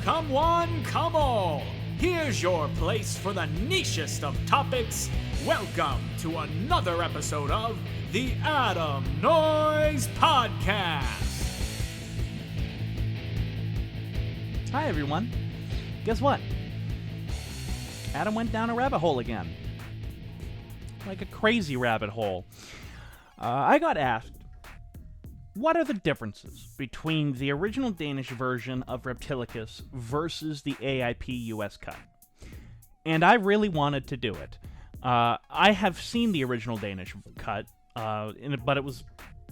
Come one, come all. Here's your place for the nichest of topics. Welcome to another episode of the Adam Noise Podcast. Hi, everyone. Guess what? Adam went down a rabbit hole again. Like a crazy rabbit hole. I got asked, what are the differences between the original Danish version of Reptilicus versus the AIP US cut? And I really wanted to do it. I have seen the original Danish cut, but it was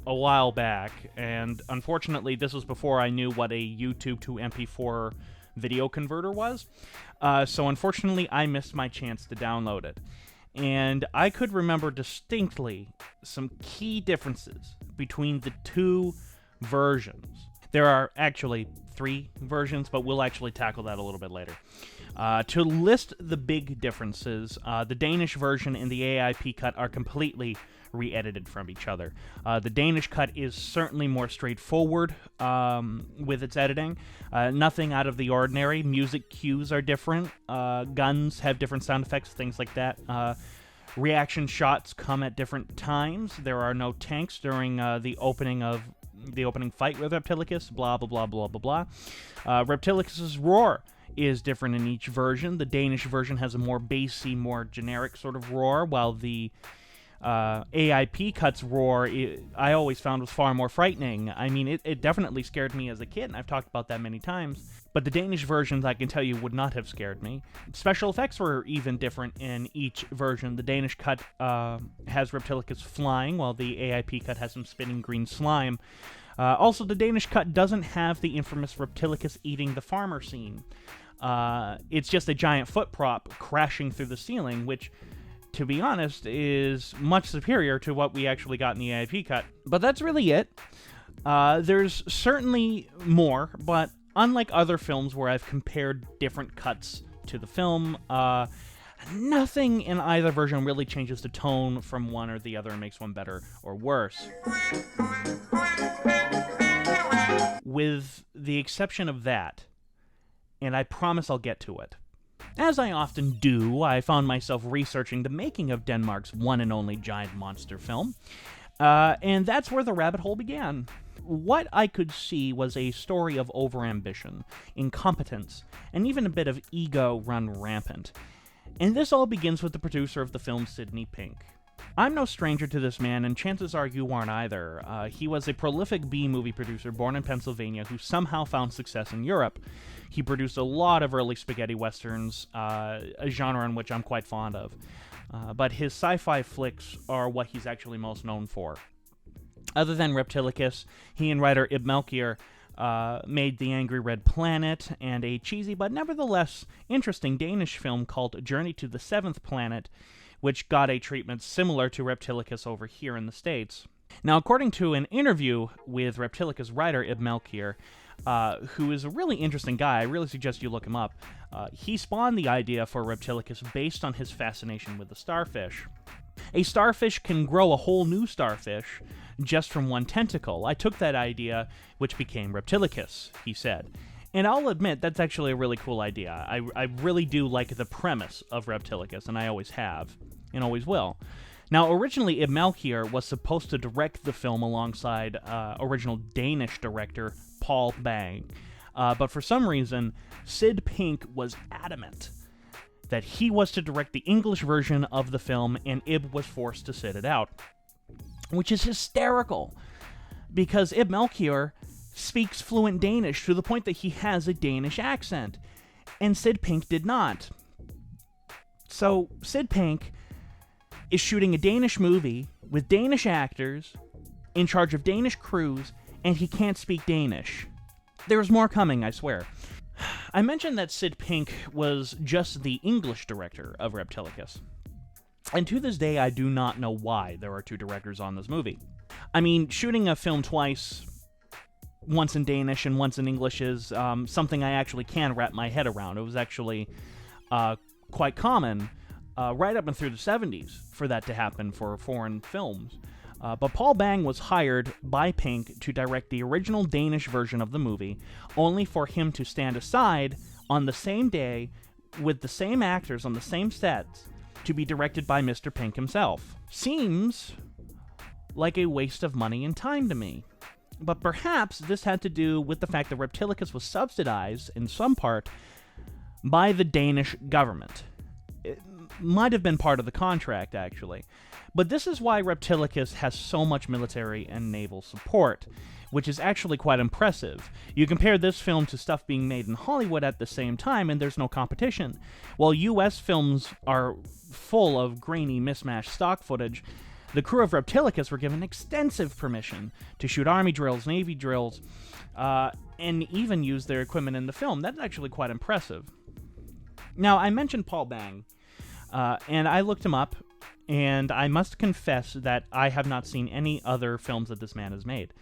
a while back, and unfortunately this was before I knew what a YouTube to MP4 video converter was. So unfortunately I missed my chance to download it. And I could remember distinctly some key differences between the two versions. There are actually 3 versions, but we'll actually tackle that a little bit later. To list the big differences, the Danish version and the AIP cut are completely re-edited from each other. The Danish cut is certainly more straightforward with its editing. Nothing out of the ordinary. Music cues are different. Guns have different sound effects, things like that. Reaction shots come at different times. There are no tanks during the opening fight with Reptilicus. Blah blah blah blah blah blah. Reptilicus's roar is different in each version. The Danish version has a more bassy, more generic sort of roar, while the AIP Cuts roar, I always found was far more frightening. I mean, it definitely scared me as a kid, and I've talked about that many times. But the Danish versions, I can tell you, would not have scared me. Special effects were even different in each version. The Danish cut has Reptilicus flying, while the AIP cut has some spinning green slime. Also, the Danish cut doesn't have the infamous Reptilicus eating the farmer scene. It's just a giant foot prop crashing through the ceiling, which, to be honest, is much superior to what we actually got in the AIP cut. But that's really it. There's certainly more, but unlike other films where I've compared different cuts to the film, nothing in either version really changes the tone from one or the other and makes one better or worse. With the exception of that, and I promise I'll get to it. As I often do, I found myself researching the making of Denmark's one and only giant monster film, and that's where the rabbit hole began. What I could see was a story of overambition, incompetence, and even a bit of ego run rampant. And this all begins with the producer of the film, Sidney Pink. I'm no stranger to this man, and chances are you aren't either. He was a prolific B-movie producer born in Pennsylvania who somehow found success in Europe. He produced a lot of early spaghetti westerns, a genre in which I'm quite fond of. But his sci-fi flicks are what he's actually most known for. Other than Reptilicus, he and writer IB Melchior made The Angry Red Planet and a cheesy but nevertheless interesting Danish film called Journey to the Seventh Planet, which got a treatment similar to Reptilicus over here in the States. Now, according to an interview with Reptilicus writer IB Melchior, who is a really interesting guy, I really suggest you look him up, he spawned the idea for Reptilicus based on his fascination with the starfish. A starfish can grow a whole new starfish just from one tentacle. I took that idea, which became Reptilicus, he said. And I'll admit, that's actually a really cool idea. I really do like the premise of Reptilicus, and I always have, and always will. Now, originally, IB Melchior was supposed to direct the film alongside original Danish director Paul Bang. But for some reason, Sid Pink was adamant that he was to direct the English version of the film, and IB was forced to sit it out. Which is hysterical, because IB Melchior speaks fluent Danish to the point that he has a Danish accent, and Sid Pink did not. So Sid Pink is shooting a Danish movie with Danish actors in charge of Danish crews, and he can't speak Danish. There's more coming, I swear. I mentioned that Sid Pink was just the English director of Reptilicus. And to this day, I do not know why there are 2 directors on this movie. I mean, shooting a film twice, once in Danish and once in English, is something I actually can wrap my head around. It was actually quite common right up and through the 70s for that to happen for foreign films. But Paul Bang was hired by Pink to direct the original Danish version of the movie, only for him to stand aside on the same day with the same actors on the same sets to be directed by Mr. Pink himself. Seems like a waste of money and time to me. But perhaps this had to do with the fact that Reptilicus was subsidized, in some part, by the Danish government. It might have been part of the contract, actually. But this is why Reptilicus has so much military and naval support, which is actually quite impressive. You compare this film to stuff being made in Hollywood at the same time, and there's no competition. While US films are full of grainy, mismatched stock footage, the crew of Reptilicus were given extensive permission to shoot army drills, navy drills, and even use their equipment in the film. That's actually quite impressive. Now, I mentioned Paul Bang, and I looked him up, and I must confess that I have not seen any other films that this man has made.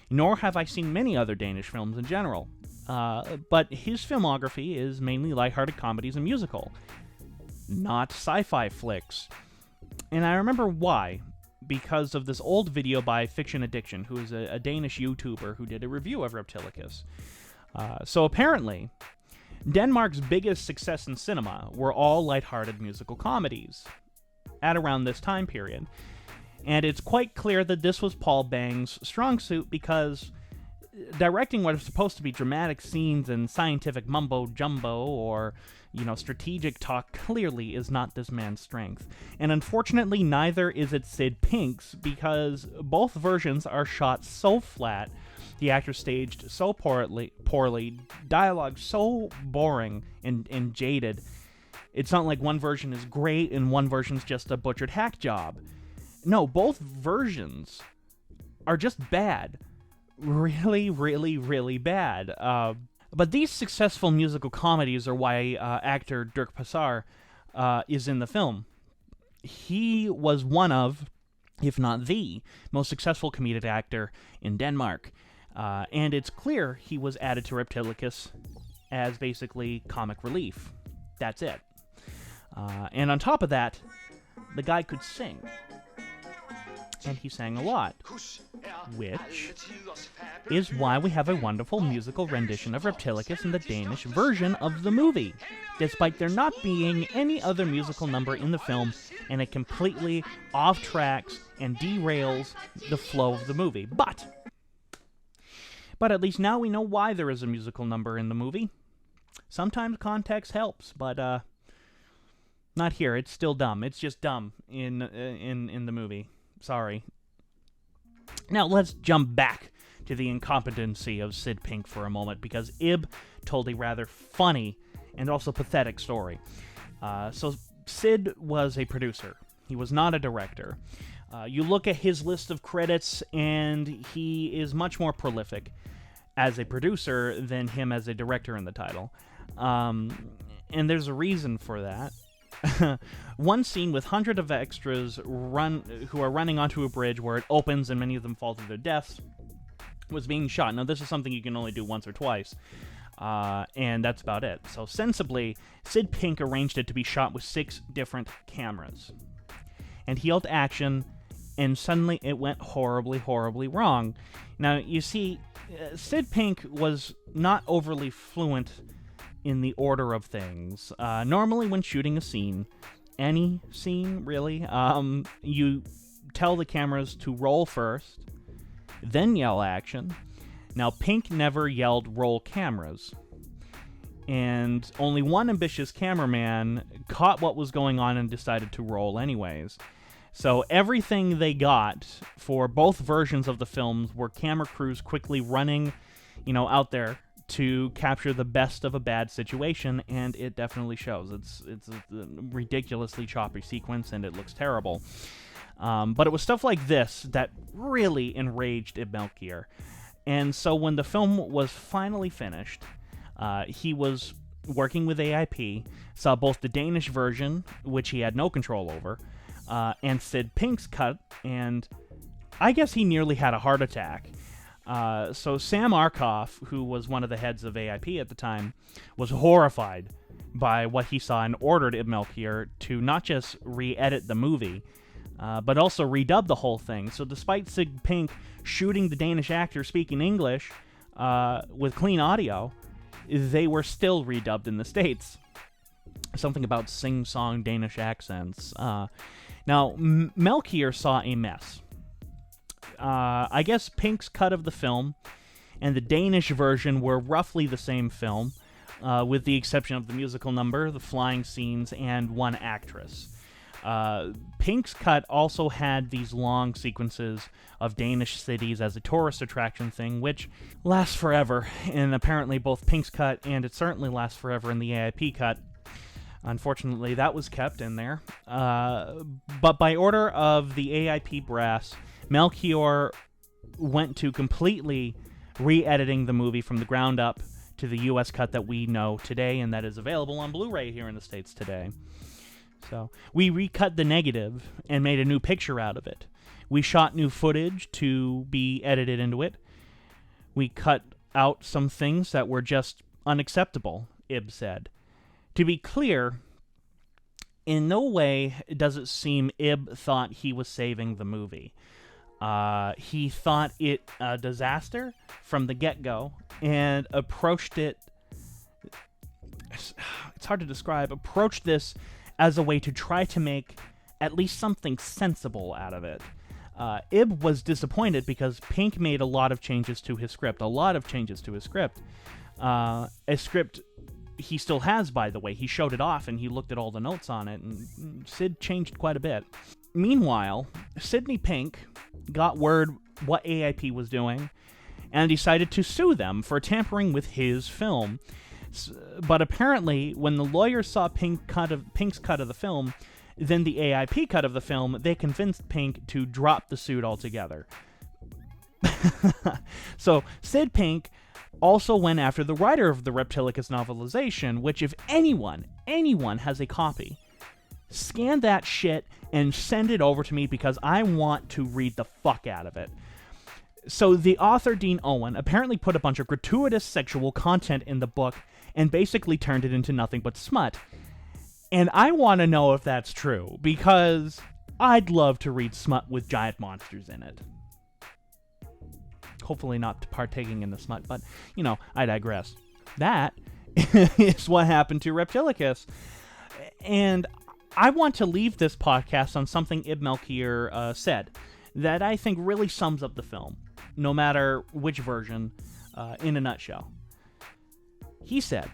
Nor have I seen many other Danish films in general. But his filmography is mainly lighthearted comedies and musical, not sci-fi flicks. And I remember why, because of this old video by Fiction Addiction, who is a Danish YouTuber who did a review of Reptilicus. So apparently, Denmark's biggest success in cinema were all lighthearted musical comedies at around this time period. And it's quite clear that this was Paul Bang's strong suit, because directing what is supposed to be dramatic scenes and scientific mumbo-jumbo or, strategic talk clearly is not this man's strength. And unfortunately, neither is it Sid Pink's, because both versions are shot so flat, the actors staged so poorly, dialogue so boring and jaded. It's not like one version is great and one version's just a butchered hack job. No, both versions are just bad. Really, really, really bad. But these successful musical comedies are why actor Dirk Passer is in the film. He was one of, if not the, most successful comedic actor in Denmark. And it's clear he was added to Reptilicus as basically comic relief. That's it. And on top of that, the guy could sing. And he sang a lot, which is why we have a wonderful musical rendition of Reptilicus in the Danish version of the movie, despite there not being any other musical number in the film, and it completely off tracks and derails the flow of the movie. But at least now we know why there is a musical number in the movie. Sometimes context helps, but not here. It's still dumb. It's just dumb in the movie. Sorry. Now let's jump back to the incompetency of Sid Pink for a moment, because Ib told a rather funny and also pathetic story. So Sid was a producer. He was not a director. You look at his list of credits, and he is much more prolific as a producer than him as a director in the title. And there's a reason for that. One scene with hundreds of extras who are running onto a bridge where it opens and many of them fall to their deaths was being shot. Now, this is something you can only do once or twice, and that's about it. So, sensibly, Sid Pink arranged it to be shot with 6 different cameras. And he held action, and suddenly it went horribly, horribly wrong. Now, you see, Sid Pink was not overly fluent in the order of things. Normally when shooting a scene, any scene really, you tell the cameras to roll first, then yell action. Now, Pink never yelled roll cameras, and only one ambitious cameraman caught what was going on and decided to roll anyways. So everything they got for both versions of the films were camera crews quickly running, out there to capture the best of a bad situation, and it definitely shows. It's a ridiculously choppy sequence, and it looks terrible. But it was stuff like this that really enraged IB Melchior. And so when the film was finally finished, he was working with AIP, saw both the Danish version, which he had no control over, and Sid Pink's cut, and I guess he nearly had a heart attack. So Sam Arkoff, who was one of the heads of AIP at the time, was horrified by what he saw and ordered IB Melchior to not just re-edit the movie, but also redubbed the whole thing. So despite Sid Pink shooting the Danish actor speaking English with clean audio, they were still redubbed in the States. Something about sing-song Danish accents. Now, Melchior saw a mess. I guess Pink's cut of the film and the Danish version were roughly the same film, with the exception of the musical number, the flying scenes, and one actress. Pink's cut also had these long sequences of Danish cities as a tourist attraction thing, which lasts forever, and apparently both Pink's cut and it certainly lasts forever in the AIP cut. Unfortunately, that was kept in there. But by order of the AIP brass, Melchior went to completely re-editing the movie from the ground up to the US cut that we know today and that is available on Blu-ray here in the States today. So, we recut the negative and made a new picture out of it. We shot new footage to be edited into it. We cut out some things that were just unacceptable, Ib said. To be clear, in no way does it seem Ib thought he was saving the movie. He thought it a disaster from the get-go and approached it... It's hard to describe. Approached this as a way to try to make at least something sensible out of it. Ib was disappointed because Pink made a lot of changes to his script. A script he still has, by the way. He showed it off and he looked at all the notes on it, and Sid changed quite a bit. Meanwhile, Sidney Pink got word what AIP was doing and decided to sue them for tampering with his film. But apparently, when the lawyers saw Pink's cut of the film, then the AIP cut of the film, they convinced Pink to drop the suit altogether. So, Sid Pink also went after the writer of the Reptilicus novelization, which if anyone has a copy, scan that shit and send it over to me because I want to read the fuck out of it. So the author, Dean Owen, apparently put a bunch of gratuitous sexual content in the book and basically turned it into nothing but smut. And I want to know if that's true, because I'd love to read smut with giant monsters in it. Hopefully not partaking in the smut, but, I digress. That is what happened to Reptilicus. And I want to leave this podcast on something Ib Melchior said that I think really sums up the film, no matter which version, in a nutshell. He said,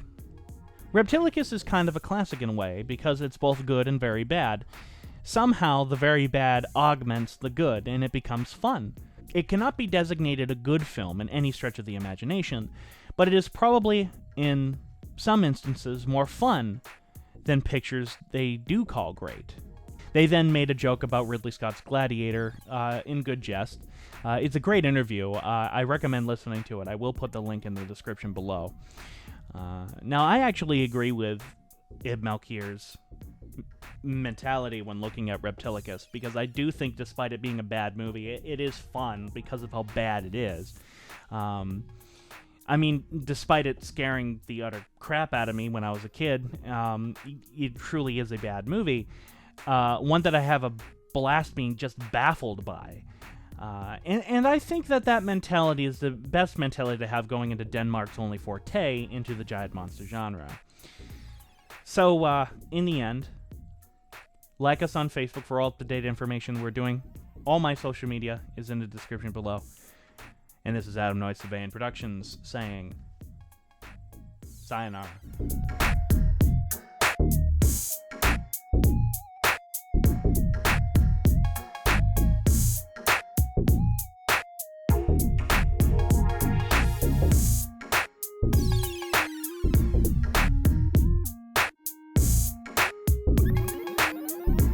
Reptilicus is kind of a classic in a way, because it's both good and very bad. Somehow, the very bad augments the good, and it becomes fun. It cannot be designated a good film in any stretch of the imagination, but it is probably, in some instances, more fun than pictures they do call great. They then made a joke about Ridley Scott's Gladiator, in good jest. It's a great interview. I recommend listening to it. I will put the link in the description below. Now, I actually agree with Ib Melchior's mentality when looking at Reptilicus, because I do think, despite it being a bad movie, it is fun because of how bad it is. Despite it scaring the utter crap out of me when I was a kid, it truly is a bad movie. One that I have a blast being just baffled by. And I think that mentality is the best mentality to have going into Denmark's only forte into the giant monster genre. So, in the end, like us on Facebook for all up-to-date information we're doing. All my social media is in the description below. And this is Adam Noyce of Productions saying, sayonara.